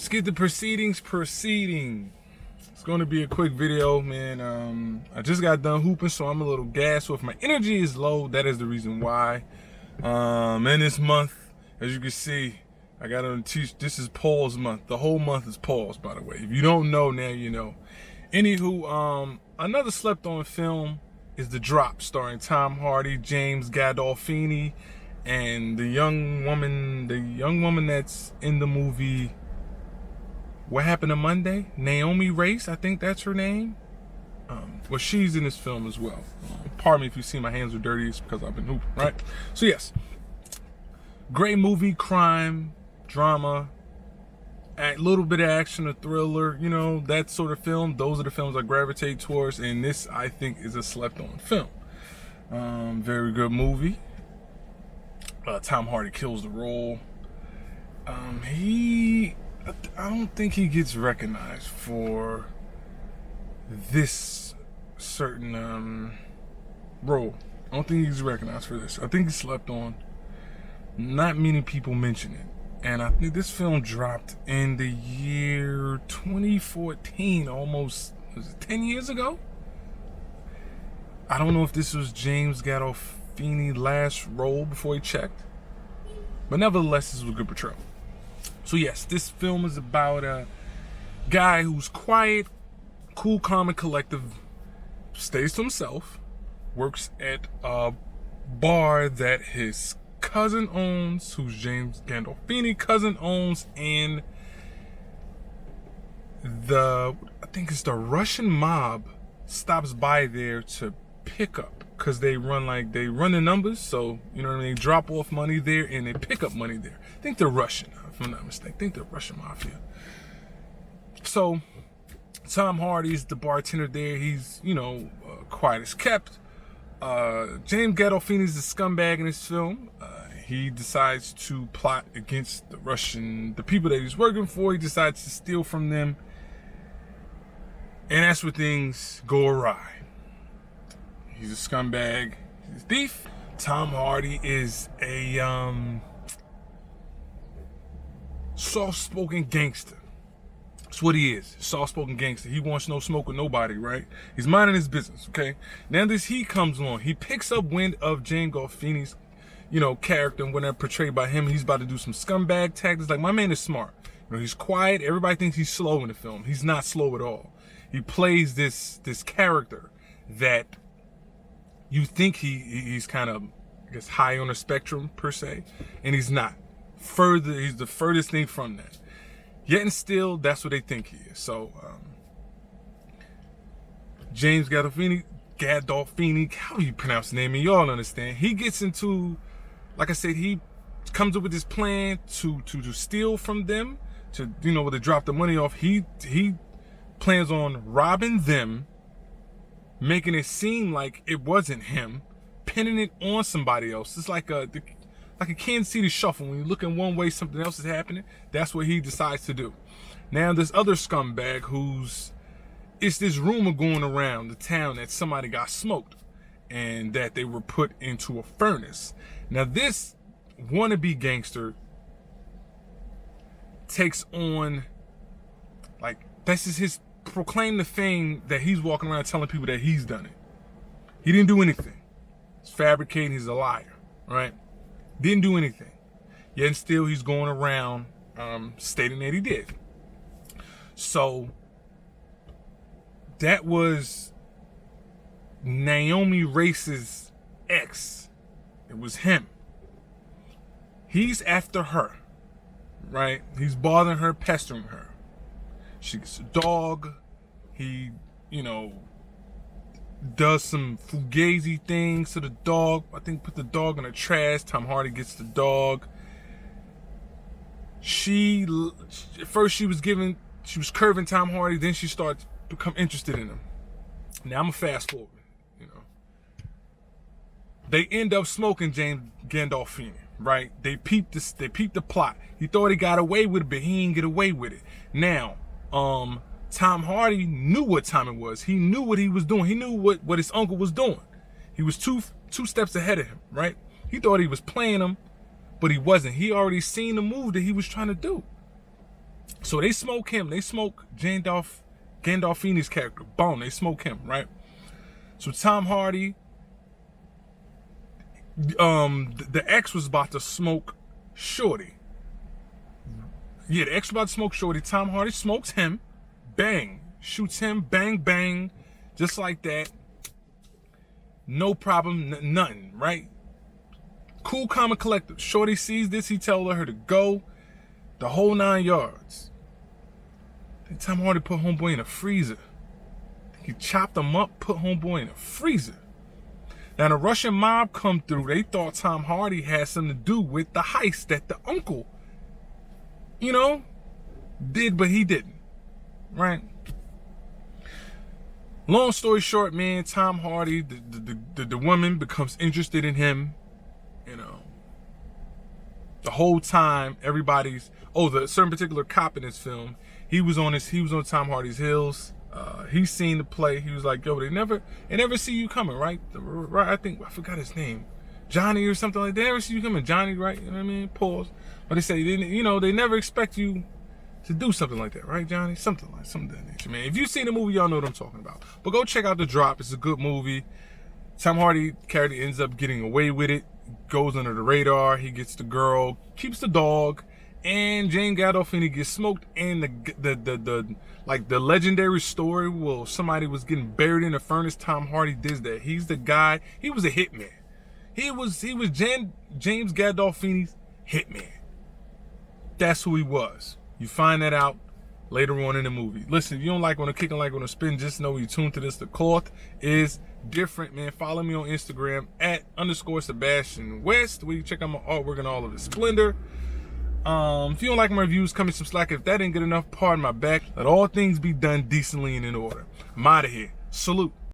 Let's get the proceedings proceeding. It's going to be a quick video, man. I just got done hooping, so I'm a little gassed. So if my energy is low, that is the reason why. In this month, as you can see, I got to teach. This is Paul's month. The whole month is Paul's, by the way. If you don't know, now you know. Anywho, another slept-on film is The Drop, starring Tom Hardy, James Gandolfini, and the young woman that's in the movie What Happened to Monday? Naomi Race, I think that's her name. Well, she's in this film as well. Pardon me if you see my hands are dirty, it's because I've been hooping, right? So yes, great movie, crime, drama, a little bit of action, a thriller, you know, that sort of film. Those are the films I gravitate towards, and this, I think, is a slept-on film. Very good movie. Tom Hardy kills the role. I don't think he gets recognized for this certain role. I don't think he's recognized for this. I think he slept on. Not many people mention it. And I think this film dropped in the year 2014, almost, was it 10 years ago? I don't know if this was James Gandolfini's last role before he checked. But nevertheless, this was a good portrayal. So yes, this film is about a guy who's quiet, cool, calm, and collective, stays to himself, works at a bar that his cousin owns, who's James Gandolfini's cousin owns, and I think it's the Russian mob stops by there to pick up, because they run the numbers, so you know what I mean, they drop off money there and they pick up money there. I think they're Russian, if I'm not mistaken. I think they're Russian mafia. So Tom Hardy's the bartender there. He's, you know, quiet as kept. James Gandolfini's the scumbag in this film. He decides to plot against the people that he's working for. He decides to steal from them. And that's where things go awry. He's a scumbag. He's a thief. Tom Hardy is a soft-spoken gangster. That's what he is. Soft-spoken gangster. He wants no smoke with nobody, right? He's minding his business, okay? Now this heat comes along. He picks up wind of James Gandolfini's, you know, character and whatever portrayed by him. He's about to do some scumbag tactics. Like, my man is smart. You know, he's quiet. Everybody thinks he's slow in the film. He's not slow at all. He plays this character that you think he's kind of, I guess, high on the spectrum per se, and he's not. He's the furthest thing from that. Yet and still, that's what they think he is. So, James Gandolfini, how do you pronounce the name? And y'all understand. He gets into, like I said, he comes up with this plan to steal from them, to, you know, to drop the money off. He plans on robbing them, making it seem like it wasn't him, pinning it on somebody else. It's like a Kansas City shuffle. When you look in one way, something else is happening. That's what he decides to do. Now, this other scumbag it's this rumor going around the town that somebody got smoked and that they were put into a furnace. Now, this wannabe gangster takes on, like, this is his proclaim to fame, that he's walking around telling people that he's done it. He didn't do anything. He's fabricating. He's a liar, right? Didn't do anything. Yet and still he's going around stating that he did. So that was Naomi Race's ex. It was him. He's after her, right? He's bothering her, pestering her. She gets a dog. He, you know, does some fugazi things to the dog. I think put the dog in the trash. Tom Hardy gets the dog. At first she was curving Tom Hardy, then she starts to become interested in him. Now I'm gonna fast forward, you know. They end up smoking James Gandolfini, right? They peeped the plot. He thought he got away with it, but he didn't get away with it. Now, Tom Hardy knew what time it was. He knew what he was doing. He knew what his uncle was doing. He was two steps ahead of him, right? He thought he was playing him, but he wasn't. He already seen the move that he was trying to do. So they smoke him. They smoke Gandolfini's character. Boom. They smoke him, right? So Tom Hardy, the ex was about to smoke Shorty. Yeah, the ex was about to smoke Shorty. Tom Hardy smokes him. Bang. Shoots him. Bang, bang. Just like that. No problem. Nothing, right? Cool, calm, and collective. Shorty sees this. He tells her to go the whole 9 yards. Then Tom Hardy put homeboy in a freezer. He chopped him up, put homeboy in a freezer. Now the Russian mob come through. They thought Tom Hardy had something to do with the heist that the uncle, did, but he didn't. Right? Long story short, man, Tom Hardy, the woman becomes interested in him. The whole time, everybody's the certain particular cop in this film, he was on Tom Hardy's heels. He's seen the play. He was like, yo, they never see you coming, right? I forgot his name, Johnny or something like that. They never see you coming, Johnny, right? You know what I mean? Pause. But they say, they never expect you to do something like that, right, Johnny? Something of that nature, man. If you've seen the movie, y'all know what I'm talking about. But go check out The Drop. It's a good movie. Tom Hardy character ends up getting away with it, goes under the radar. He gets the girl, keeps the dog, and Jane Gandolfini gets smoked. And the legendary story, well, somebody was getting buried in a furnace. Tom Hardy did that. He's the guy. He was a hitman. He was James Gandolfini's hitman. That's who he was. You find that out later on in the movie. Listen, if you don't like when I'm kicking, like when I'm spinning, just know you tuned to this. The cloth is different, man. Follow me on Instagram @_Sebastian West, where you check out my artwork and all of its splendor. If you don't like my reviews, cut me some slack. If that ain't good enough, pardon my back. Let all things be done decently and in order. I'm out of here. Salute.